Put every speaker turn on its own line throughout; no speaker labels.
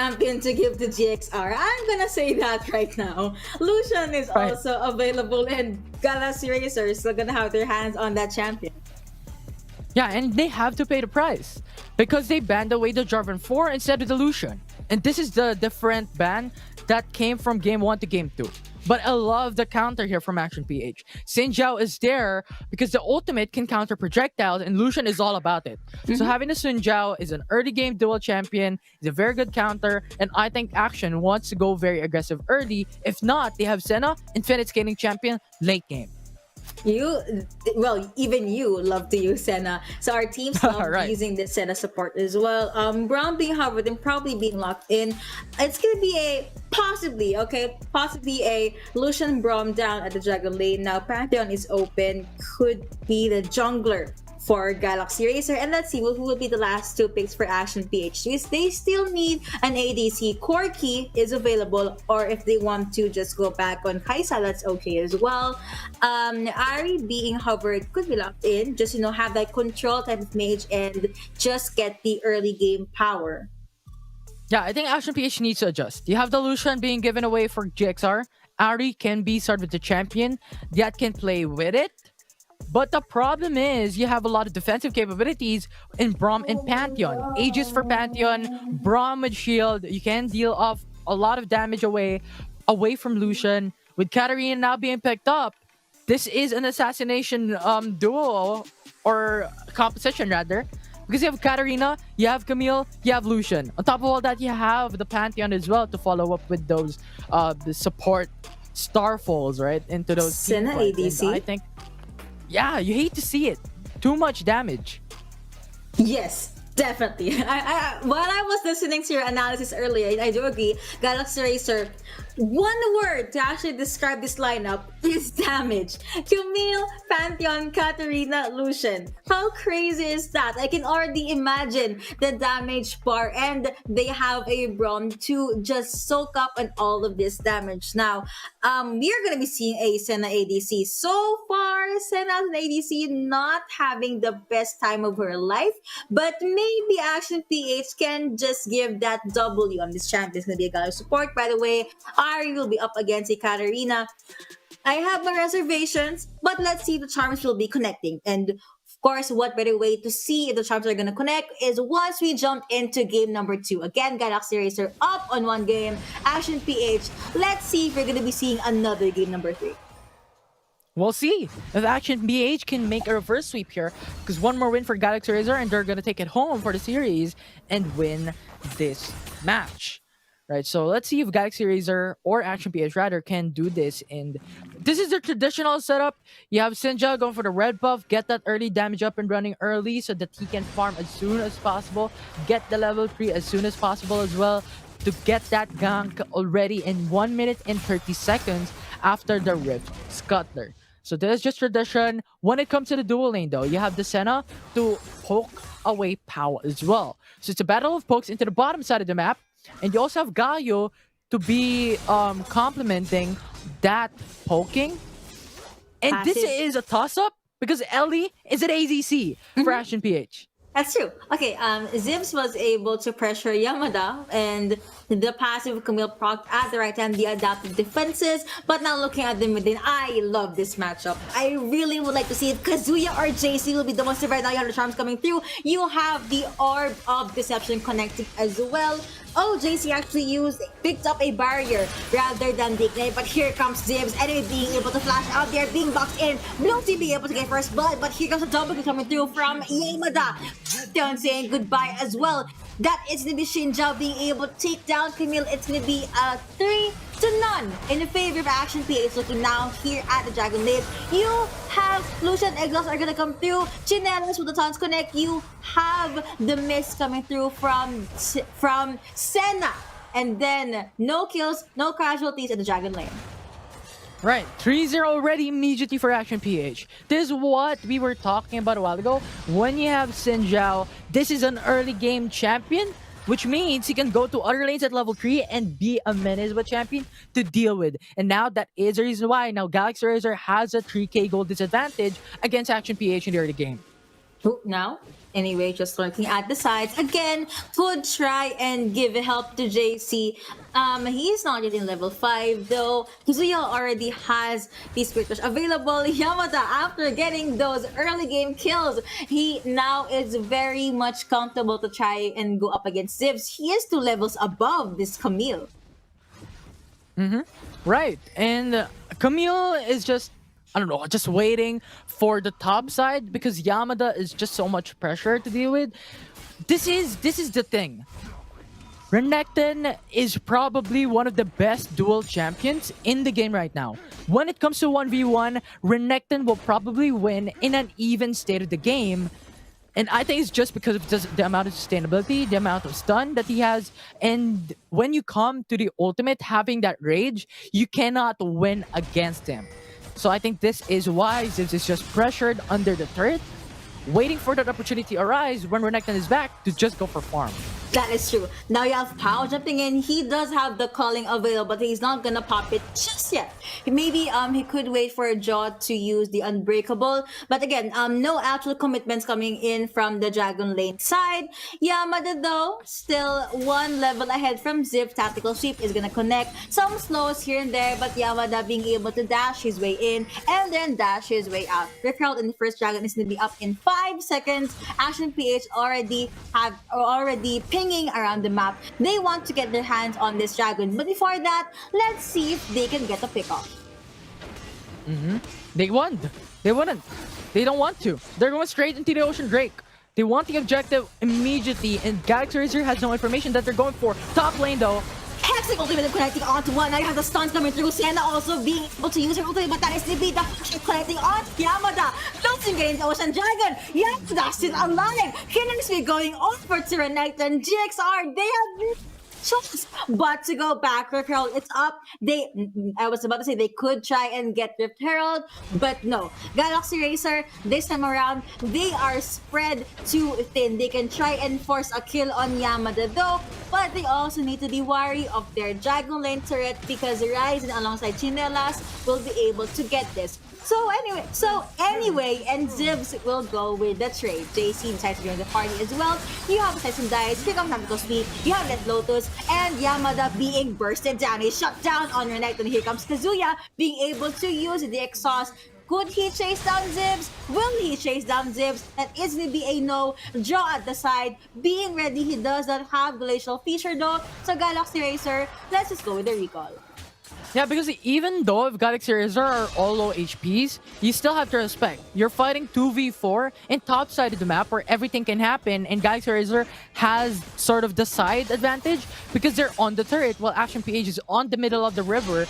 champion to give to GXR. I'm gonna say that right now. Lucian is
Right.
also available, and Galaxy Racer is still gonna have their hands on that champion.
Yeah, and they have to pay the price because they banned away the Jarvan 4 instead of the Lucian. And this is the different ban that came from game 1 to game 2. But I love the counter here from Action PH. Xin is there because the ultimate can counter projectiles, and Lucian is all about it. So having a Xin is an early game dual champion, is a very good counter, and I think Action wants to go very aggressive early. If not, they have Senna, infinite scaling champion, late game.
Even you love to use Senna. So our teams love
Right.
using the Senna support as well. Brown being hovered and probably being locked in. It's gonna be possibly a Lucian Braum down at the Dragon Lane. Now Pantheon is open. Could be the jungler for Galaxy Racer, and let's see who will be the last two picks for Action PH. They still need an ADC. Corki is available, or if they want to just go back on Kaisa, that's okay as well. Ari being hovered could be locked in, just have that control type of mage and just get the early game power.
Yeah, I think Action PH needs to adjust. You have the Lucian being given away for GXR. Ari can be started with the champion that can play with it. But the problem is you have a lot of defensive capabilities in Braum and Pantheon. Aegis for Pantheon, Braum with shield. You can deal off a lot of damage away from Lucian. With Katarina now being picked up, this is an assassination duo or composition rather. Because you have Katarina, you have Camille, you have Lucian. On top of all that, you have the Pantheon as well to follow up with those the support starfalls, right? Into those
Senna
team fights.
ADC?
And I think, yeah, you hate to see it. Too much damage.
Yes, definitely. While I was listening to your analysis earlier, I do agree. Galaxy Racer, one word to actually describe this lineup is damage. Camille, Pantheon, Katarina, Lucian. How crazy is that? I can already imagine the damage bar, and they have a Braum to just soak up on all of this damage. Now, we are going to be seeing a Senna ADC. So far, Senna's ADC not having the best time of her life, but maybe Action PH can just give that W on this champion. It's going to be a Galaxy support, by the way. Ari will be up against a Katarina. I have my reservations, but let's see if the charms will be connecting. And of course, what better way to see if the charms are going to connect is once we jump into game number 2. Again, Galaxy Racer up on one game. Action PH. Let's see if we're going to be seeing another game number 3.
We'll see if Action BH can make a reverse sweep here. Because one more win for Galaxy Razor and they're going to take it home for the series and win this match. Right, so let's see if Galaxy Razor or Action PH rather can do this. And this is the traditional setup. You have Sinja going for the red buff, get that early damage up and running early so that he can farm as soon as possible, get the level 3 as soon as possible as well, to get that gank already in 1 minute and 30 seconds after the Rift Scuttler. So this is just tradition. When it comes to the dual lane though, you have the Senna to poke away power as well. So it's a battle of pokes into the bottom side of the map. And you also have Galio to be complementing that poking. And this is a toss-up because Ellie is an AZC for Action PH.
That's true. Okay, Zibs was able to pressure Yamada, and the passive Camille proc at the right time, the adaptive defenses. But now looking at them within, I love this matchup. I really would like to see if Kazuya or JC will be the ones to right now. You have the charms coming through. You have the Orb of Deception connecting as well. Oh, JC actually picked up a barrier rather than the ignite, but here comes Zibs, enemy being able to flash out there, being boxed in, Blue Team being able to get first blood, but here comes a double kill coming through from Yamada. Done saying goodbye as well. That is going to be Shinjao being able to take down Camille. It's going to be a 3-0 in favor of Action PH. Looking now here at the Dragon Lane. You have Lucian Exhaust are going to come through. Chinelas with the Tons Connect. You have the Mist coming through from Senna. And then no kills, no casualties at the Dragon Lane.
Right, 3-0 already immediately for Action PH. This is what we were talking about a while ago. When you have Sinjao, this is an early game champion, which means he can go to other lanes at level 3 and be a menace with champion to deal with. And now that is the reason why now Galaxy Razor has a 3k gold disadvantage against Action PH in the early game.
Now, anyway, just lurking at the sides again. Would try and give help to JC. He's not yet in level 5 though. Kazuya already has the Spirit Rush available. Yamada, after getting those early game kills, he now is very much comfortable to try and go up against Zivs. He is 2 levels above this Camille.
Right. And Camille is just, I don't know, just waiting for the top side because Yamada is just so much pressure to deal with. This is the thing. Renekton is probably one of the best dual champions in the game right now. When it comes to 1v1, Renekton will probably win in an even state of the game. And I think it's just because of just the amount of sustainability, the amount of stun that he has. And when you come to the ultimate, having that rage, you cannot win against him. So I think this is why Zivs is just pressured under the turret, waiting for that opportunity to arise when Renekton is back to just go for farm.
That is true. Now you have Pao jumping in. He does have the calling available, but he's not gonna pop it just yet. Maybe he could wait for a Jaw to use the Unbreakable. But again, no actual commitments coming in from the Dragon Lane side. Yamada though, still 1 level ahead from Zip. Tactical Sweep is gonna connect. Some slows here and there, but Yamada being able to dash his way in and then dash his way out. Rift Herald in the first Dragon is gonna be up in 5 seconds. Ash and PH already pinging around the map. They want to get their hands on this dragon, but before that, let's see if they can get a pick off.
They won. They wouldn't. They don't want to. They're going straight into the Ocean Drake. They want the objective immediately, and Galaxy RACER has no information that they're going for. Top lane though.
Hexing ultimate connecting onto one. Now you have the stuns coming through. Senna also being able to use her ultimate, but that is the beat. Connecting on Yamada. Losing getting the Ocean Dragon. Yamada still alive. Killing speed going over to Renekton. GXR, they have choice but to go back. Rift Herald, it's up. I was about to say they could try and get Rift Herald, but no. Galaxy RACER, this time around, they are spread too thin. They can try and force a kill on Yamada though, but they also need to be wary of their Dragon Lane turret because Ryzen alongside Chinelas will be able to get this. So anyway, and Zivs will go with the trade. JC decides to join the party as well. You have Tyson Dice, here comes Tactical Speed, you have that Lotus, and Yamada being bursted down. He's shut down on Renekton. Here comes Kazuya being able to use the exhaust. Could he chase down Zivs? Will he chase down Zivs? That is going to be a no. Draw at the side. Being ready, he does not have Glacial Feature though. So Galaxy RACER, let's just go with the recall.
Yeah, because even though if Galaxy RACER are all low HPs, you still have to respect. You're fighting 2v4 in top side of the map where everything can happen, and Galaxy RACER has sort of the side advantage because they're on the turret while Action PH is on the middle of the river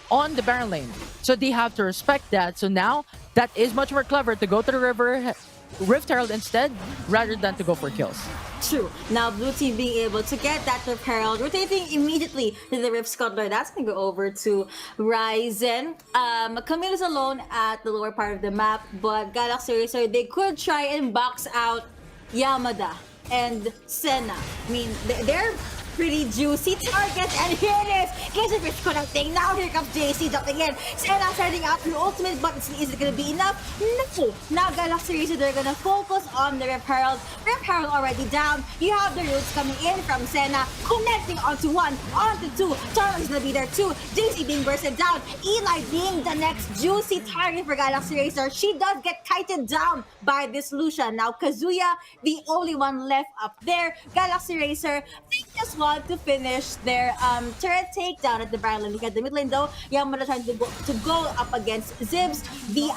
on the Baron lane. So they have to respect that. So now, that is much more clever to go to the river, Rift Herald instead, rather than to go for kills.
True. Now blue team being able to get that Rift Herald, rotating immediately to the Rift Scuttler. That's gonna go over to Ryzen. Camille is alone at the lower part of the map, but Galaxy RACER, they could try and box out Yamada and Senna. I mean, they're pretty juicy targets, and here it is. Glacier Fish connecting. Now here comes JC jumping in. Senna setting up the ultimate, but is it gonna be enough? No. Now Galaxy RACER, they're gonna focus on the Rift Herald. Rift Herald already down. You have the roots coming in from Senna, connecting onto 1, onto 2. Charlie is gonna be there too. JC being bursted down. Eli being the next juicy target for Galaxy RACER. She does get kited down by this Lucian. Now Kazuya, the only one left up there. Galaxy RACER, they just want to finish their turret takedown at the Baron lane. Look at the mid lane though. Yamada trying to go up against Zivs. The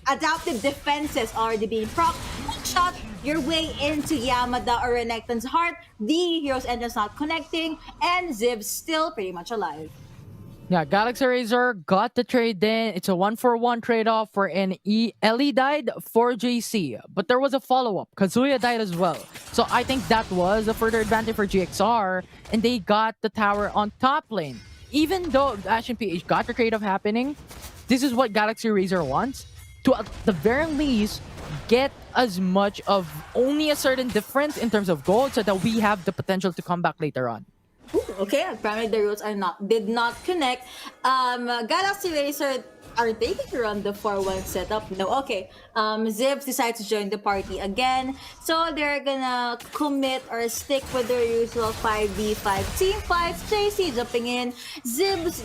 adaptive defenses already being proc. One shot your way into Yamada or Renekton's heart. The hero's entrance not connecting, and Zivs still pretty much alive.
Yeah, Galaxy RACER got the trade in. It's a 1-for-1 trade-off for an Ellie died for JC. But there was a follow-up. Kazuya died as well. So I think that was a further advantage for GXR. And they got the tower on top lane. Even though Ash and PH got the trade-off happening, this is what Galaxy RACER wants. To at the very least, get as much of only a certain difference in terms of gold so that we have the potential to come back later on.
Okay, apparently the roots are not did not connect. Galaxy Racer, are they gonna run the 4-1 setup? No. Okay. Zips decides to join the party again, so they're gonna commit or stick with their usual 5v5 team fights. JC jumping in. Zibs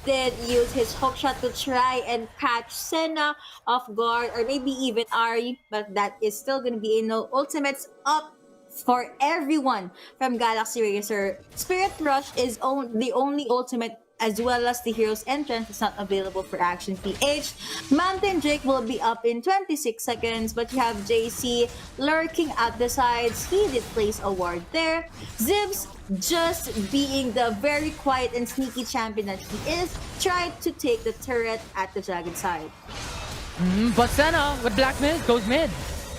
did use his hook shot to try and catch Senna off guard, or maybe even Ari, but that is still gonna be a no. Ultimates up for everyone from Galaxy Racer. Spirit Rush is the only ultimate, as well as the hero's entrance is not available for Action PH. Mountain Drake will be up in 26 seconds, but you have JC lurking at the sides. He did place a ward there. Zibs, just being the very quiet and sneaky champion that he is, tried to take the turret at the dragon side.
But Senna with Black Mid goes mid.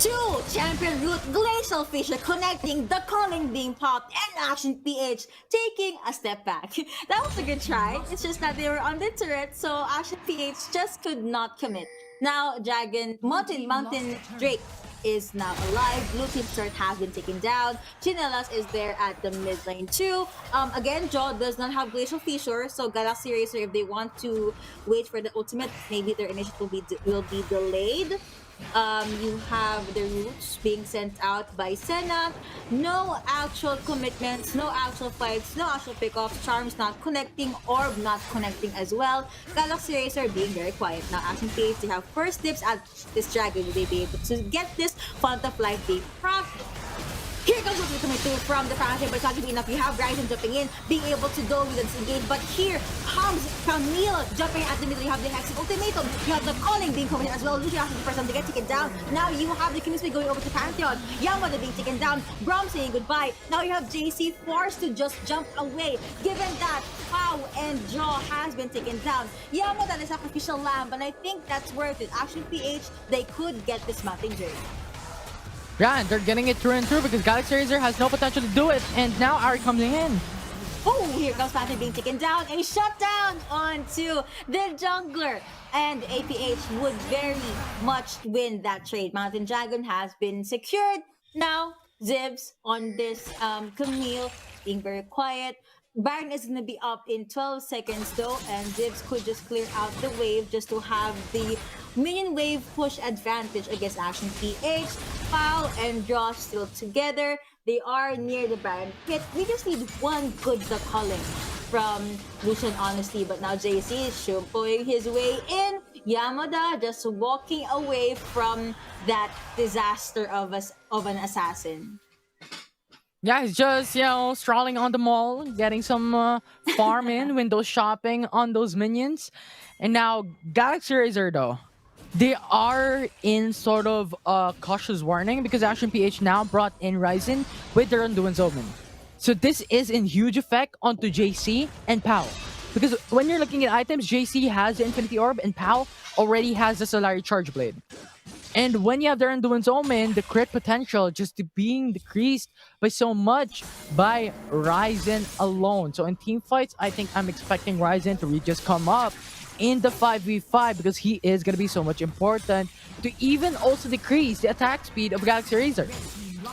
Two champion root glacial fissure connecting, the calling being popped, and Action PH taking a step back. That was a good try. It's just that they were on the turret, so Action PH just could not commit. Now Dragon Mountain Drake is now alive. Blue team's turret has been taken down. Chinelas is there at the mid lane too. Again, Jaw does not have glacial fissure, so Galaxy Racer, if they want to wait for the ultimate, maybe their initiative will be delayed. You have the roots being sent out by Senna. No actual commitments, no actual fights, no actual pickoffs. Charms not connecting, Orb not connecting as well. Galaxy Racer being very quiet. Now Action PH, they have first dips at this dragon. Will they be able to get this Font of Life being proc? Here comes what's coming through from the fountain, but it's not gonna be enough. You have Ryzen jumping in, being able to go with this engage, but here comes Camille jumping at the middle. You have the Hexing Ultimatum, you have the calling being committed as well. Lucio after the first time to get taken down. Now you have the Kingsway going over to Pantheon, Yamada being taken down, Brom saying goodbye. Now you have JC forced to just jump away, given that Pau and Jaw has been taken down. Yamada the sacrificial lamb, and I think that's worth it. Actually, PH, they could get this Mountain Drake.
Yeah, and they're getting it through and through because Galaxy Racer has no potential to do it. And now Ari comes in.
Oh, here comes Panther being taken down. A shutdown onto the jungler. And APH would very much win that trade. Mountain Dragon has been secured. Now, Zibs on this Camille being very quiet. Baron is going to be up in 12 seconds though, and Zibs could just clear out the wave just to have the minion wave push advantage against Action PH. Pao and Josh still together. They are near the Baron pit. We just need one good the calling from Lucian, honestly, but now JC is shooting his way in. Yamada just walking away from that disaster of an assassin.
Yeah, he's just, strolling on the mall, getting some farm in, window shopping on those minions. And now, Galaxy Racer, though, they are in sort of a cautious warning because Action PH now brought in Ryzen with their Undoing Omen. So this is in huge effect onto JC and Pao. Because when you're looking at items, JC has the Infinity Orb and Pao already has the Solari Charge Blade. And when you have their Undoing Omen, the crit potential just being decreased by so much by Ryzen alone. So in team fights, I think I'm expecting Ryzen to really just come up in the 5v5 because he is going to be so much important to even also decrease the attack speed of Galaxy Racer.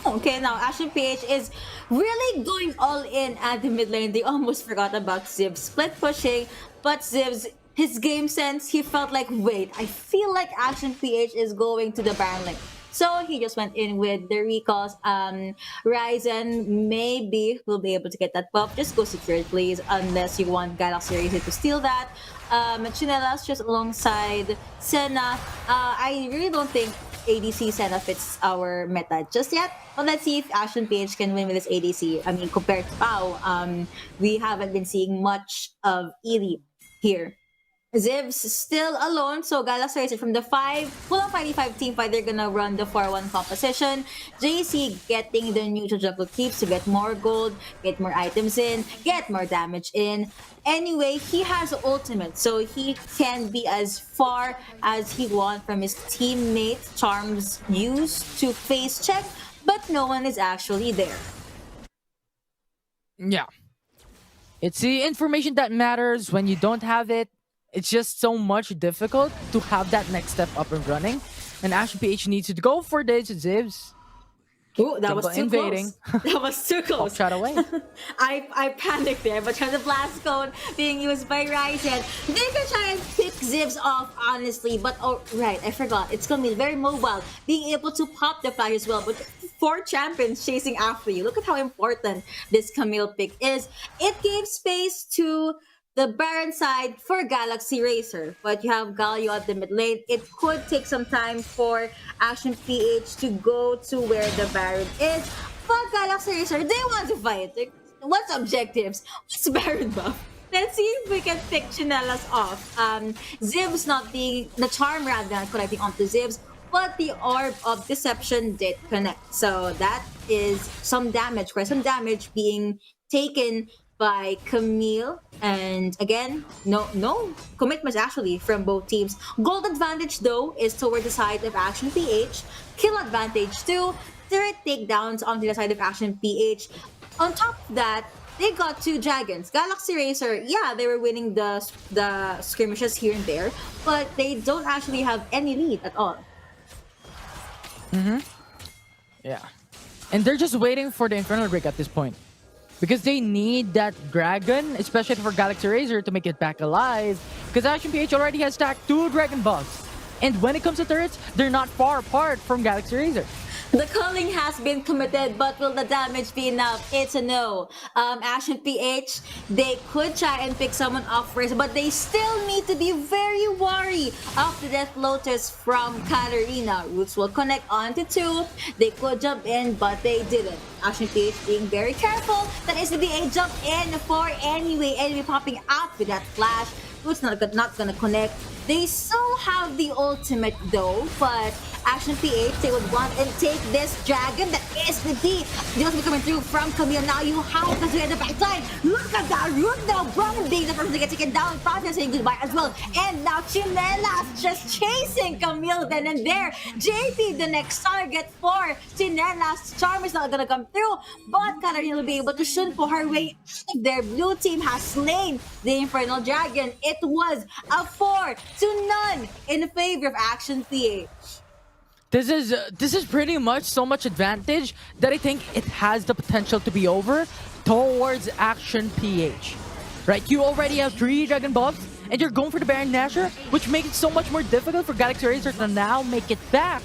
Okay, now Ashen PH is really going all in at the mid lane. They almost forgot about Zibs split pushing, but Zibs, his game sense, he felt like, wait, I feel like Action PH is going to the Baron lane. So he just went in with the recalls. Ryzen maybe will be able to get that buff. Just go secured, please, unless you want Galaxy Racer to steal that. Chinelas just alongside Senna. I really don't think ADC Senna fits our meta just yet. But let's see if Ashen PH can win with this ADC. I mean, compared to Pao, we haven't been seeing much of Ely here. Zibs still alone, so Galaxy Racer from the full-on 5v5 team fight, they're gonna run the 4-1 composition. JC getting the neutral jungle keeps to get more gold, get more items in, get more damage in. Anyway, he has ultimate, so he can be as far as he wants from his teammate Charms used to face check, but no one is actually there.
Yeah. It's the information that matters. When you don't have it, it's just so much difficult to have that next step up and running. And Ashen PH needs to go for this, Zibs.
Ooh, that was
Jungle
too
invading.
close. That was too
Pop
close.
shot away.
I panicked there, but trying the blast cone being used by RACER. They can try and pick Zivs off, honestly. But oh, right, I forgot. It's gonna be very mobile, being able to pop the flash as well. But four champions chasing after you. Look at how important this Camille pick is. It gave space to the Baron side for Galaxy Racer, but you have Galio at the mid lane. It could take some time for Action PH to go to where the Baron is. But Galaxy Racer, they want to fight. Like, what's objectives? What's Baron buff? Let's see if we can pick Chinelas off. Zivs not being the charm rather than connecting onto Zivs, but the Orb of Deception did connect. So that is some damage, quite some damage being taken by Camille. And again, no commitments actually from both teams. Gold advantage though is toward the side of Action PH. Kill advantage too. Turret takedowns onto the side of Action PH. On top of that, they got two dragons. Galaxy Racer, yeah, they were winning the skirmishes here and there, but they don't actually have any lead at all.
Yeah. And they're just waiting for the Infernal Break at this point. Because they need that dragon, especially for Galaxy Racer, to make it back alive. Because Action PH already has stacked 2 dragon buffs. And when it comes to turrets, they're not far apart from Galaxy Racer.
The culling has been committed, but will the damage be enough? It's a no. Action PH, they could try and pick someone off first, but they still need to be very wary of the Death Lotus from Katarina. Roots will connect onto 2. They could jump in, but they didn't. Action PH being very careful. That is to be a jump in for enemy popping out with that flash. Roots not gonna connect. They still have the ultimate though, but Action PH, they would want and take this dragon. That is the key. Just coming through from Camille. Now you have to get the backside. Look at that root now. Brian being the person to get taken down. Process saying goodbye as well. And now Chinelas just chasing Camille then and there. JP, the next target for Chinelas. Charm is not gonna come through, but Katarina will be able to shunpo her way out of there. Blue team has slain the Infernal Dragon. It was a 4-0 in favor of Action PH.
This is pretty much so much advantage that I think it has the potential to be over towards Action PH. Right? You already have 3 dragon buffs and you're going for the Baron Nashor, which makes it so much more difficult for Galaxy Racer to now make it back.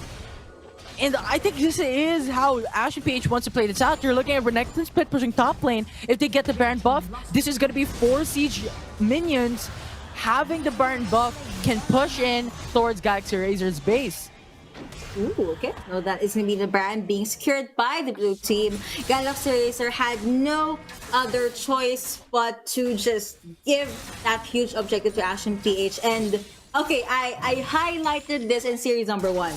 And I think this is how Action PH wants to play this out. You're looking at Renekton Split pushing top lane. If they get the Baron buff, this is going to be 4 siege minions. Having the Baron buff can push in towards Galaxy Racer's base.
Ooh, okay. No, that is going to be the Baron being secured by the blue team. Galaxy Racer had no other choice but to just give that huge objective to Action PH. And, okay, I highlighted this in series number 1.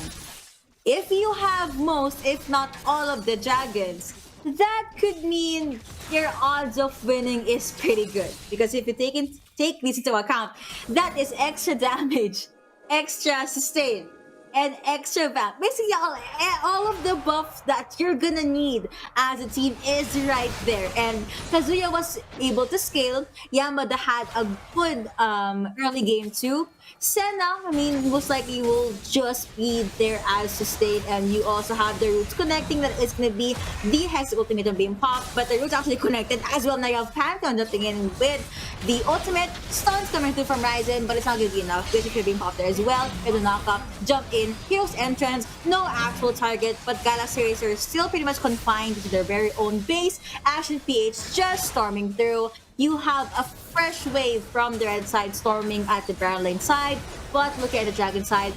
If you have most, if not all of the dragons, that could mean your odds of winning is pretty good. Because if you take this into account, that is extra damage, extra sustain, and extra vamp. Basically, all of the buffs that you're gonna need as a team is right there. And Kazuya was able to scale. Yamada had a good early game too. Senna, I mean, most likely will just be there as sustain, and you also have the roots connecting. That is going to be the Hex ultimate being popped, but the roots actually connected as well. Now you have Pantheon jumping in with the ultimate. Stuns coming through from Ryzen, but it's not going to be enough. Basic being popped there as well. And the knockup, jump in, Hero's Entrance, no actual target, but Galaxy Racer is still pretty much confined to their very own base. Action PH just storming through. You have a fresh wave from the red side storming at the Baron lane side, but look at the dragon side.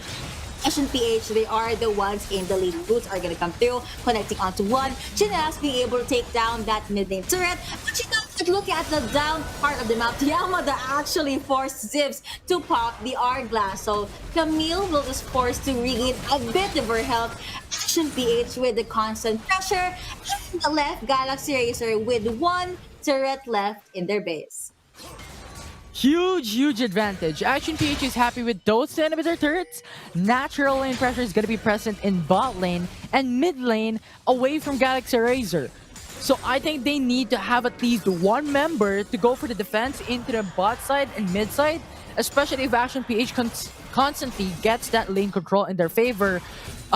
Action PH, they are the ones in the lead. Boots are gonna come through, connecting onto 1. Chinelas being able to take down that mid lane turret, but you know, look at the down part of the map. Yamada actually forced Zivs to pop the hourglass, so Camille will just force to regain a bit of her health. Action PH with the constant pressure, and the left Galaxy Racer with 1 turret left in their base.
Huge advantage. Action PH is happy with those 10 of their turrets. Natural lane pressure is going to be present in bot lane and mid lane away from Galaxy Racer. So I think they need to have at least 1 member to go for the defense into the bot side and mid side. especially if Action PH constantly gets that lane control in their favor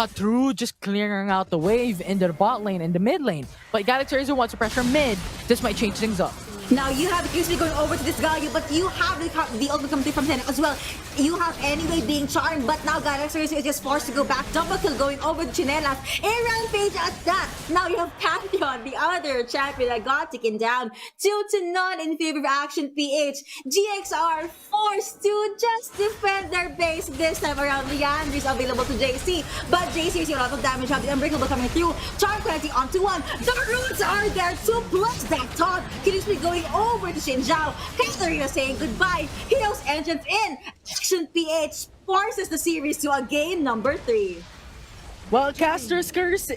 through just clearing out the wave in the bot lane and the mid lane. But Galaxy Razor wants to pressure mid. This might change things up.
Now you have Kingsley going over to this Galio, but you have the ultimate coming from Tenet as well. You have Anyway being charmed, but now Galaxy is just forced to go back. Double kill going over to Chinelas. A Rampage at that. Now you have Pantheon, the other champion that got taken down 2-0 in favor of Action PH. GXR forced to just defend their base this time around. Leandri is available to JC, but JC is a lot of damage. Have the Unbreakable coming through. Charm connecting onto one. The roots are there to plus that top. Kingsley going over to Xin Zhao. Katarina saying goodbye. Heroes entrance in. Action PH forces the series to a game number 3.
Well, Caster's Curse